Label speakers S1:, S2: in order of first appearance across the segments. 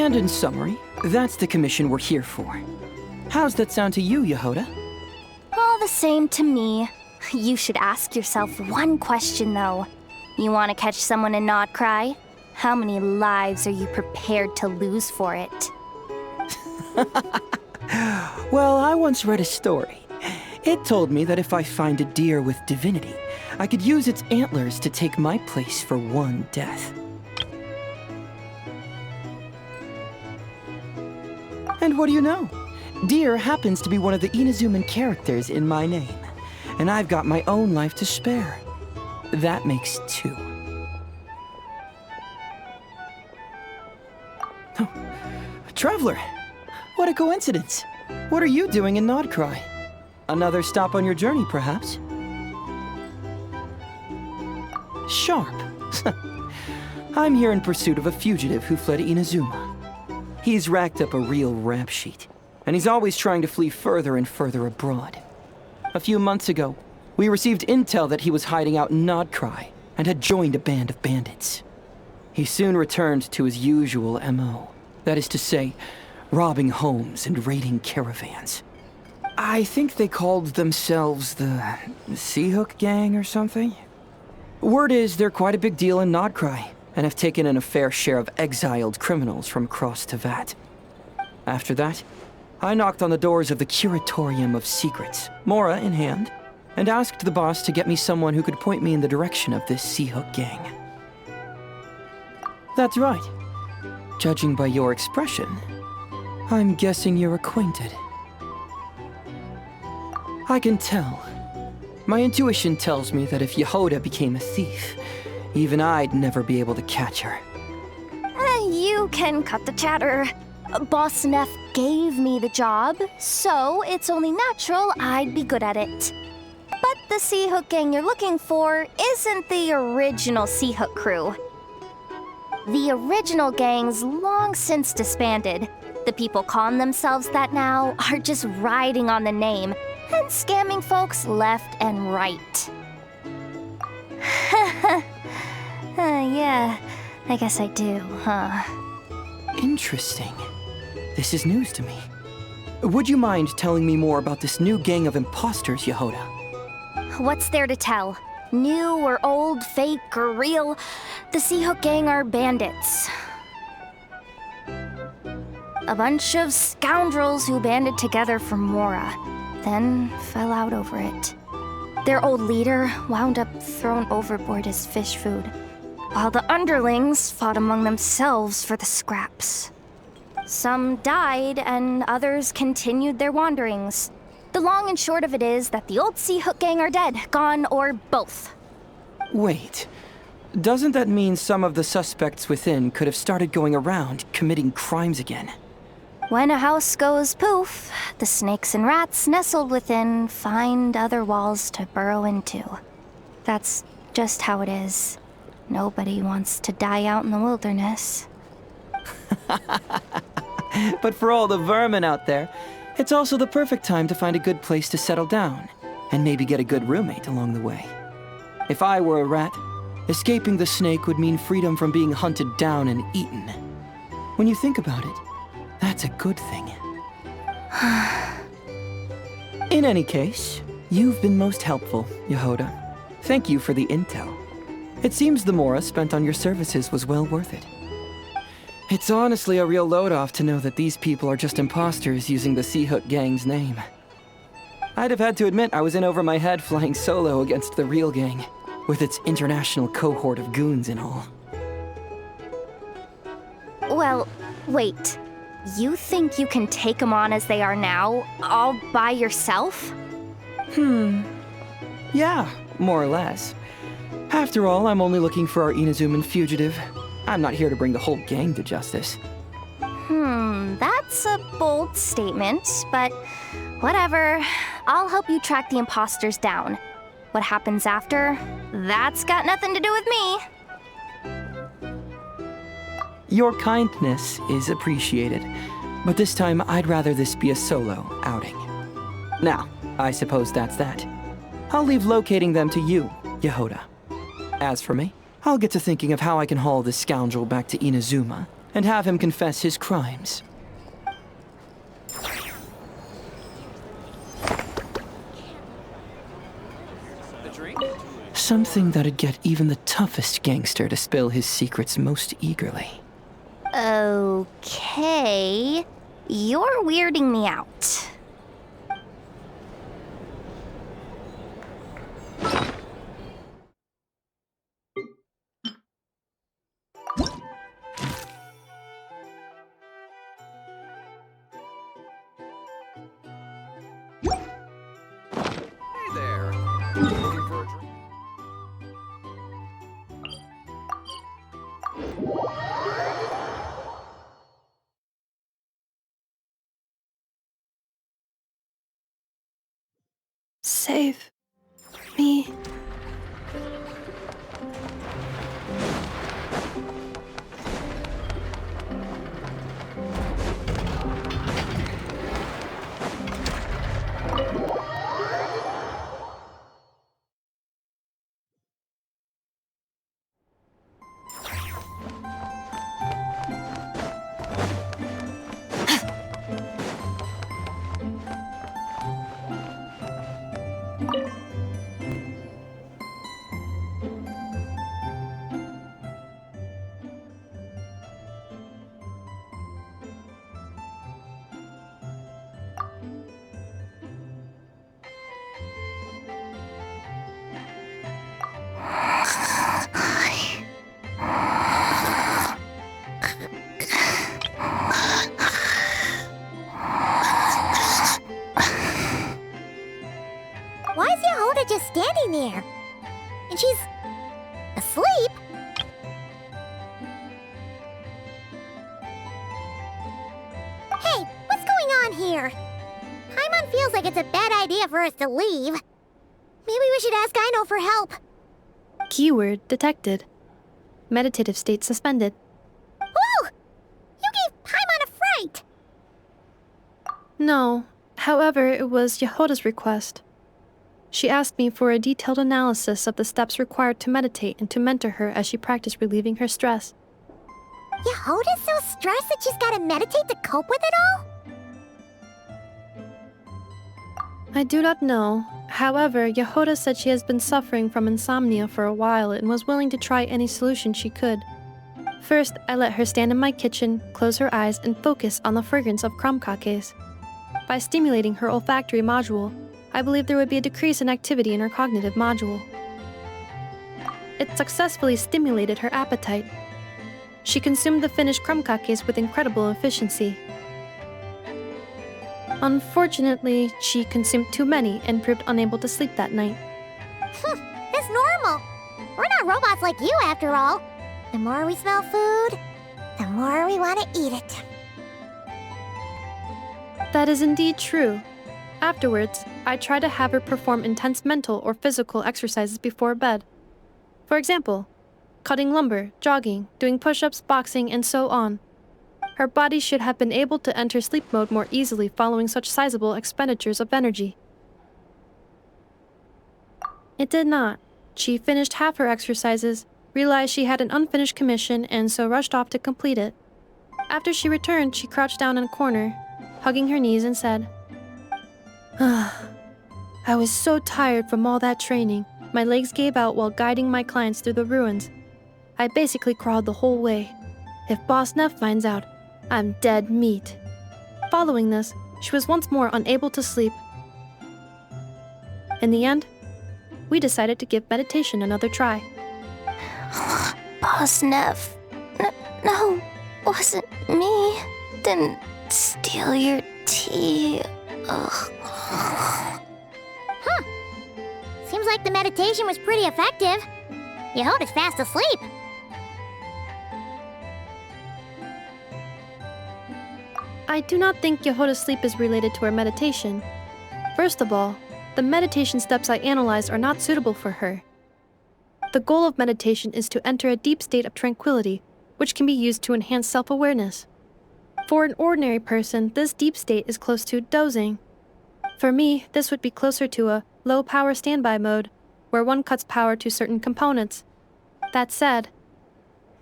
S1: And in summary, that's the commission we're here for. How's that sound to you, Yehoda?
S2: All the same to me. You should ask yourself one question, though. You want to catch someone in Nod-Krai? How many lives are you prepared to lose for it?
S1: Well, I once read a story. It told me that if I find a deer with divinity, I could use its antlers to take my place for one death. And what do you know? Deer happens to be one of the Inazuman characters in my name, and I've got my own life to spare. That makes 2. Oh, Traveler, what a coincidence. What are you doing in Nod-Krai? Another stop on your journey, perhaps? Sharp. I'm here in pursuit of a fugitive who fled Inazuma. He's racked up a real rap sheet, and he's always trying to flee further and further abroad. A few months ago, we received intel that he was hiding out in Nod-Krai and had joined a band of bandits. He soon returned to his usual MO, that is to say, robbing homes and raiding caravans. I think they called themselves the Sea Hook Gang or something. Word is they're quite a big deal in Nod-Krai and have taken in a fair share of exiled criminals from across Teyvat. After that, I knocked on the doors of the Curatorium of Secrets, Mora in hand, and asked the boss to get me someone who could point me in the direction of this Sea Hook Gang. That's right. Judging by your expression, I'm guessing you're acquainted. I can tell. My intuition tells me that if Yehoda became a thief, even I'd never be able to catch her.
S2: You can cut the chatter. Boss Neff gave me the job, so it's only natural I'd be good at it. But the Sea Hook Gang you're looking for isn't the original Sea Hook crew. The original gang's long since disbanded. The people calling themselves that now are just riding on the name and scamming folks left and right. Yeah, I guess I do, huh?
S1: Interesting. This is news to me. Would you mind telling me more about this new gang of imposters, Yehoda?
S2: What's there to tell? New or old, fake or real, the Sea Hook Gang are bandits. A bunch of scoundrels who banded together for Mora, then fell out over it. Their old leader wound up thrown overboard as fish food, while the underlings fought among themselves for the scraps. Some died and others continued their wanderings. The long and short of it is that the old Sea Hook Gang are dead, gone, or both.
S1: Wait. Doesn't that mean some of the suspects within could have started going around committing crimes again?
S2: When a house goes poof, the snakes and rats nestled within find other walls to burrow into. That's just how it is. Nobody wants to die out in the wilderness.
S1: But for all the vermin out there, it's also the perfect time to find a good place to settle down, and maybe get a good roommate along the way. If I were a rat, escaping the snake would mean freedom from being hunted down and eaten. When you think about it, that's a good thing. In any case, you've been most helpful, Yehoda. Thank you for the intel. It seems the Mora spent on your services was well worth it. It's honestly a real load-off to know that these people are just imposters using the Sea Hook Gang's name. I'd have had to admit I was in over my head flying solo against the real gang, with its international cohort of goons and all.
S2: Well, wait. You think you can take them on as they are now, all by yourself?
S1: Yeah, more or less. After all, I'm only looking for our Inazuman fugitive. I'm not here to bring the whole gang to justice.
S2: That's a bold statement, but whatever. I'll help you track the imposters down. What happens after, that's got nothing to do with me.
S1: Your kindness is appreciated, but this time I'd rather this be a solo outing. Now, I suppose that's that. I'll leave locating them to you, Yehoda. As for me, I'll get to thinking of how I can haul this scoundrel back to Inazuma and have him confess his crimes. Something that'd get even the toughest gangster to spill his secrets most eagerly.
S2: Okay. You're weirding me out.
S3: Hey there. Looking for a drink?
S4: Save me.
S2: Why is Yehoda just standing there? And she's asleep? Hey, what's going on here? Paimon feels like it's a bad idea for us to leave. Maybe we should ask Aino for help.
S4: Keyword detected. Meditative state suspended.
S2: Whoa! You gave Paimon a fright!
S4: No, however, it was Yehoda's request. She asked me for a detailed analysis of the steps required to meditate and to mentor her as she practiced relieving her stress.
S2: Yehoda's so stressed that she's gotta meditate to cope with it all?
S4: I do not know. However, Yehoda said she has been suffering from insomnia for a while and was willing to try any solution she could. First, I let her stand in my kitchen, close her eyes, and focus on the fragrance of crumb cakes. By stimulating her olfactory module, I believe there would be a decrease in activity in her cognitive module. It successfully stimulated her appetite. She consumed the finished crumb cakes with incredible efficiency. Unfortunately, she consumed too many and proved unable to sleep that night.
S2: It's normal. We're not robots like you, after all. The more we smell food, the more we want to eat it.
S4: That is indeed true. Afterwards, I try to have her perform intense mental or physical exercises before bed. For example, cutting lumber, jogging, doing push-ups, boxing, and so on. Her body should have been able to enter sleep mode more easily following such sizable expenditures of energy. It did not. She finished half her exercises, realized she had an unfinished commission, and so rushed off to complete it. After she returned, she crouched down in a corner, hugging her knees and said, I was so tired from all that training. My legs gave out while guiding my clients through the ruins. I basically crawled the whole way. If Boss Neff finds out, I'm dead meat. Following this, she was once more unable to sleep. In the end, we decided to give meditation another try.
S2: Boss Neff. No, wasn't me. Didn't steal your tea. Ugh. Seems like the meditation was pretty effective. Yehoda's fast asleep.
S4: I do not think Yehoda's sleep is related to her meditation. First of all, the meditation steps I analyzed are not suitable for her. The goal of meditation is to enter a deep state of tranquility, which can be used to enhance self-awareness. For an ordinary person, this deep state is close to dozing. For me, this would be closer to a low-power standby mode, where one cuts power to certain components. That said,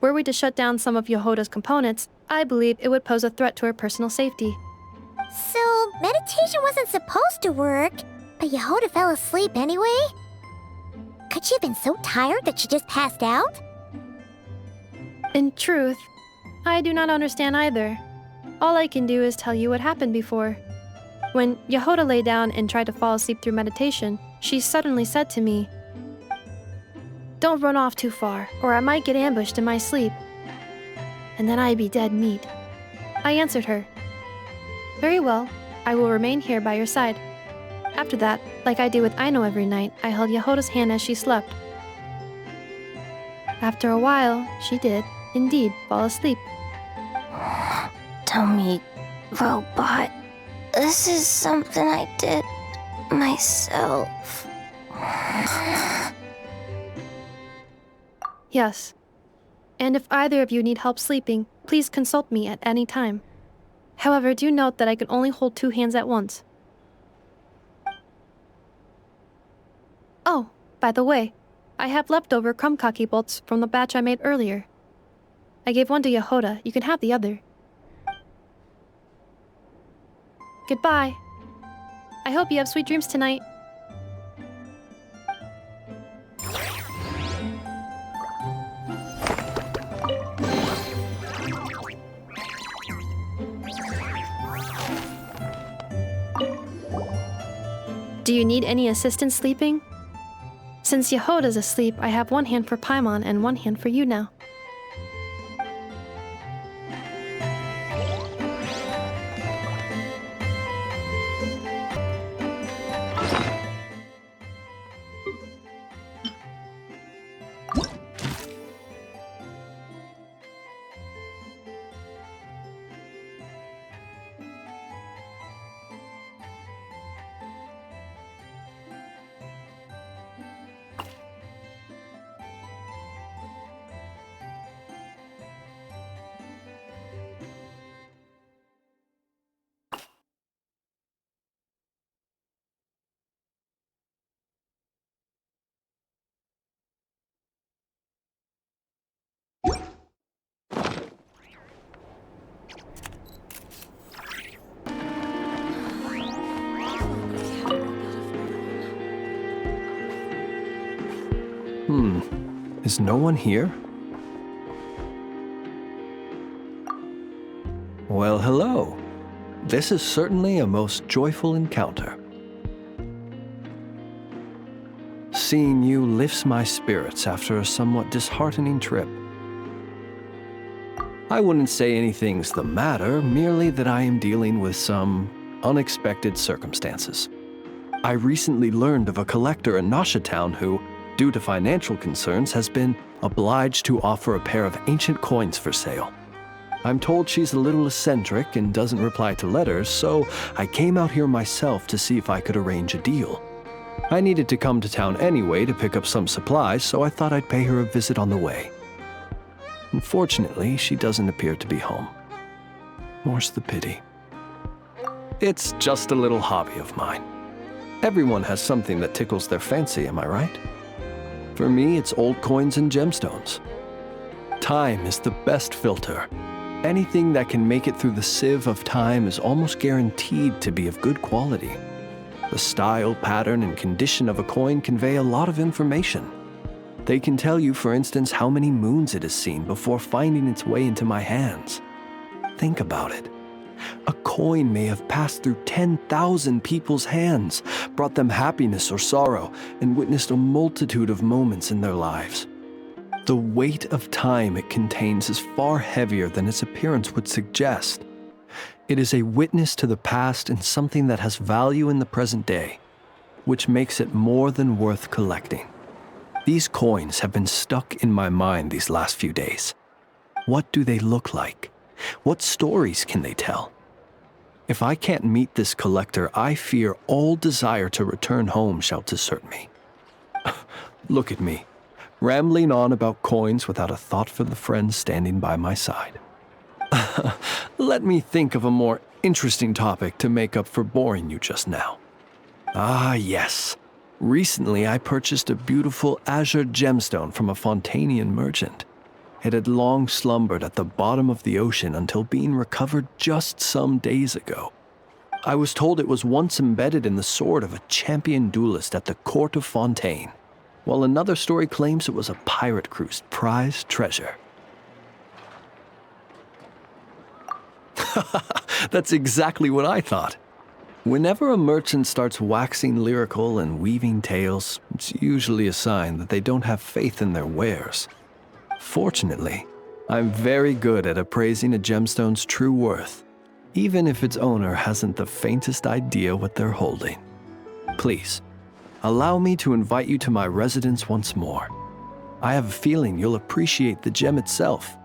S4: were we to shut down some of Yehoda's components, I believe it would pose a threat to her personal safety.
S5: So, meditation wasn't supposed to work, but Yehoda fell asleep anyway? Could she have been so tired that she just passed out?
S4: In truth, I do not understand either. All I can do is tell you what happened before. When Yehoda lay down and tried to fall asleep through meditation, she suddenly said to me, "Don't run off too far, or I might get ambushed in my sleep. And then I'd be dead meat." I answered her, "Very well, I will remain here by your side." After that, like I do with Aino every night, I held Yehoda's hand as she slept. After a while, she did, indeed, fall asleep.
S2: Tell me, robot, this is something I did myself.
S4: Yes. And if either of you need help sleeping, please consult me at any time. However, do note that I can only hold 2 hands at once. Oh, by the way, I have leftover krumkaki bolts from the batch I made earlier. I gave one to Yehoda. You can have the other. Goodbye. I hope you have sweet dreams tonight. Do you need any assistance sleeping? Since Yehoda's asleep, I have 1 hand for Paimon and 1 hand for you now.
S6: Is no one here? Well, hello. This is certainly a most joyful encounter. Seeing you lifts my spirits after a somewhat disheartening trip. I wouldn't say anything's the matter, merely that I am dealing with some unexpected circumstances. I recently learned of a collector in Nasha Town who, due to financial concerns, has been obliged to offer a pair of ancient coins for sale. I'm told she's a little eccentric and doesn't reply to letters, so I came out here myself to see if I could arrange a deal. I needed to come to town anyway to pick up some supplies, so I thought I'd pay her a visit on the way. Unfortunately, she doesn't appear to be home. More's the pity. It's just a little hobby of mine. Everyone has something that tickles their fancy, am I right? For me, it's old coins and gemstones. Time is the best filter. Anything that can make it through the sieve of time is almost guaranteed to be of good quality. The style, pattern, and condition of a coin convey a lot of information. They can tell you, for instance, how many moons it has seen before finding its way into my hands. Think about it. A coin may have passed through 10,000 people's hands, brought them happiness or sorrow, and witnessed a multitude of moments in their lives. The weight of time it contains is far heavier than its appearance would suggest. It is a witness to the past and something that has value in the present day, which makes it more than worth collecting. These coins have been stuck in my mind these last few days. What do they look like? What stories can they tell? If I can't meet this collector, I fear all desire to return home shall desert me. Look at me, rambling on about coins without a thought for the friend standing by my side. Let me think of a more interesting topic to make up for boring you just now. Ah, yes. Recently, I purchased a beautiful azure gemstone from a Fontanian merchant. It had long slumbered at the bottom of the ocean until being recovered just some days ago. I was told it was once embedded in the sword of a champion duelist at the court of Fontaine, while another story claims it was a pirate crew's prized treasure. That's exactly what I thought. Whenever a merchant starts waxing lyrical and weaving tales, it's usually a sign that they don't have faith in their wares. Fortunately, I'm very good at appraising a gemstone's true worth, even if its owner hasn't the faintest idea what they're holding. Please, allow me to invite you to my residence once more. I have a feeling you'll appreciate the gem itself,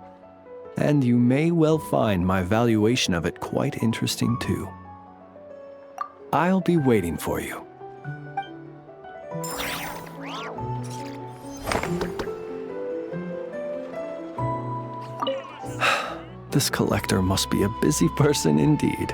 S6: and you may well find my valuation of it quite interesting too. I'll be waiting for you. This collector must be a busy person indeed.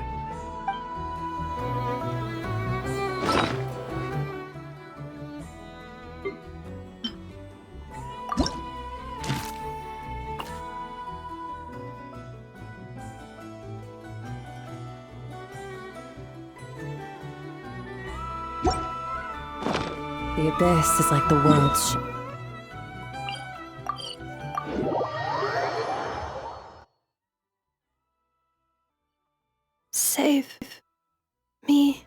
S7: The abyss is like the world's.
S4: Save me.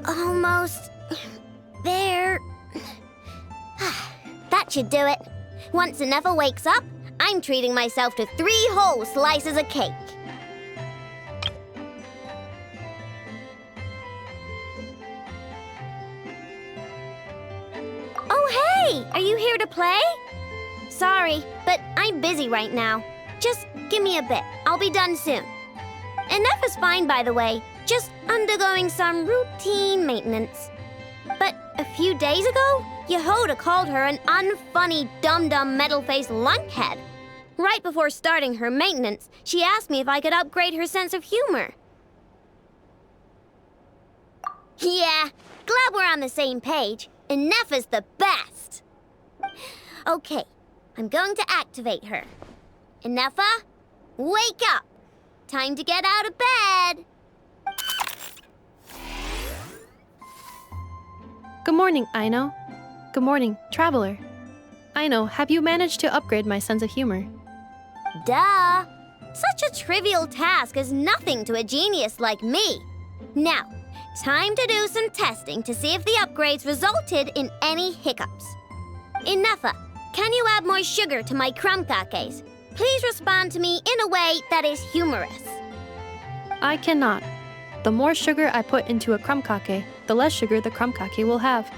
S5: Almost there. That should do it. Once Nefa wakes up, I'm treating myself to 3 whole slices of cake. Oh, hey! Are you here to play? Sorry, but I'm busy right now. Just give me a bit. I'll be done soon. And Nefa's fine, by the way. Just undergoing some routine maintenance. But a few days ago, Yehoda called her an unfunny, dum-dum, metal-faced lunkhead. Right before starting her maintenance, she asked me if I could upgrade her sense of humor. Yeah, glad we're on the same page. And Nefa's the best. Okay, I'm going to activate her. Nefa, wake up. Time to get out of bed.
S4: Good morning, Aino. Good morning, Traveler. Aino, have you managed to upgrade my sense of humor?
S5: Duh! Such a trivial task is nothing to a genius like me. Now, time to do some testing to see if the upgrades resulted in any hiccups. Nefa, can you add more sugar to my crumb cakes? Please respond to me in a way that is humorous.
S4: I cannot. The more sugar I put into a crumb cake, the less sugar the crumb cake will have.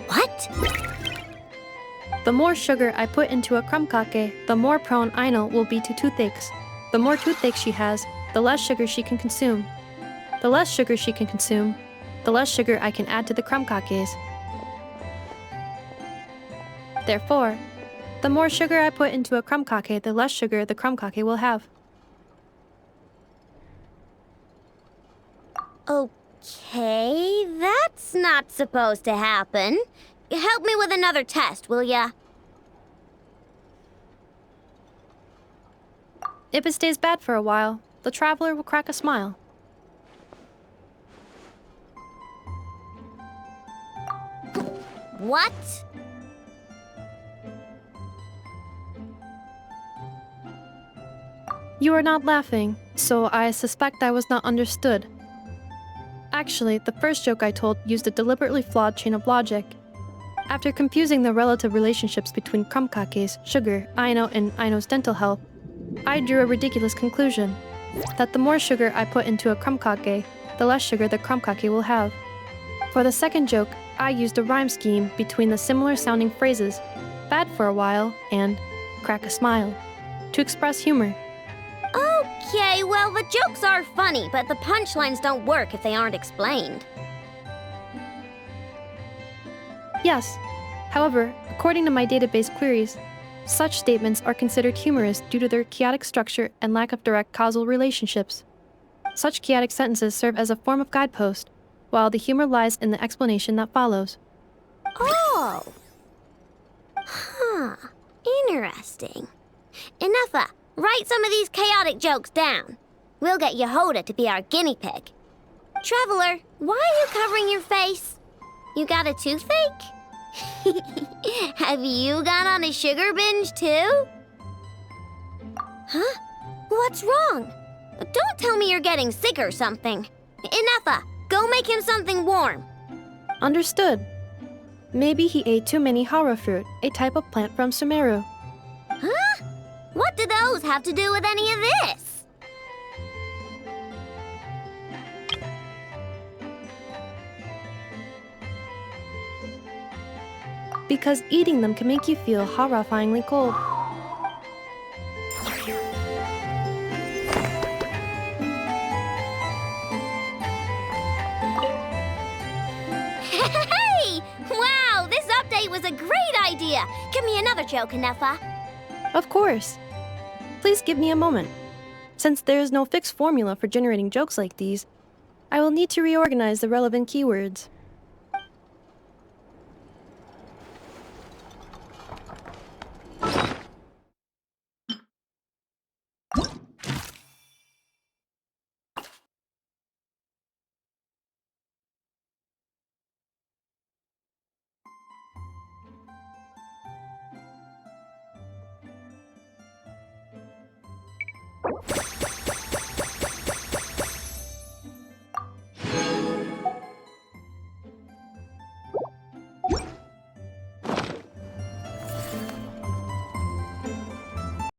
S5: What?
S4: The more sugar I put into a crumb cake, the more prone Aino will be to toothaches. The more toothaches she has, the less sugar she can consume. The less sugar she can consume, the less sugar I can add to the crumb cakes. Therefore, the more sugar I put into a crumb cake, the less sugar the crumb cake will have.
S5: Okay, that's not supposed to happen. Help me with another test, will ya?
S4: If it stays bad for a while, the traveler will crack a smile.
S5: What?
S4: You are not laughing, so I suspect I was not understood. Actually, the first joke I told used a deliberately flawed chain of logic. After confusing the relative relationships between crumb cakes, sugar, Aino, and Aino's dental health, I drew a ridiculous conclusion. That the more sugar I put into a crumb cake, the less sugar the crumb cake will have. For the second joke, I used a rhyme scheme between the similar sounding phrases, bad for a while and crack a smile, to express humor.
S5: Okay, well, the jokes are funny, but the punchlines don't work if they aren't explained.
S4: Yes. However, according to my database queries, such statements are considered humorous due to their chaotic structure and lack of direct causal relationships. Such chaotic sentences serve as a form of guidepost, while the humor lies in the explanation that follows.
S5: Oh. Huh. Interesting. Enough. Write some of these chaotic jokes down. We'll get Yehoda to be our guinea pig. Traveler, why are you covering your face? You got a toothache? Have you gone on a sugar binge too? Huh? What's wrong? Don't tell me you're getting sick or something. Enough. Go make him something warm.
S4: Understood. Maybe he ate too many hara fruit, a type of plant from Sumeru.
S5: Huh? What do those have to do with any of this?
S4: Because eating them can make you feel horrifyingly cold.
S5: Hey! Wow, this update was a great idea. Give me another joke, Nefa.
S4: Of course. Please give me a moment. Since there is no fixed formula for generating jokes like these, I will need to reorganize the relevant keywords.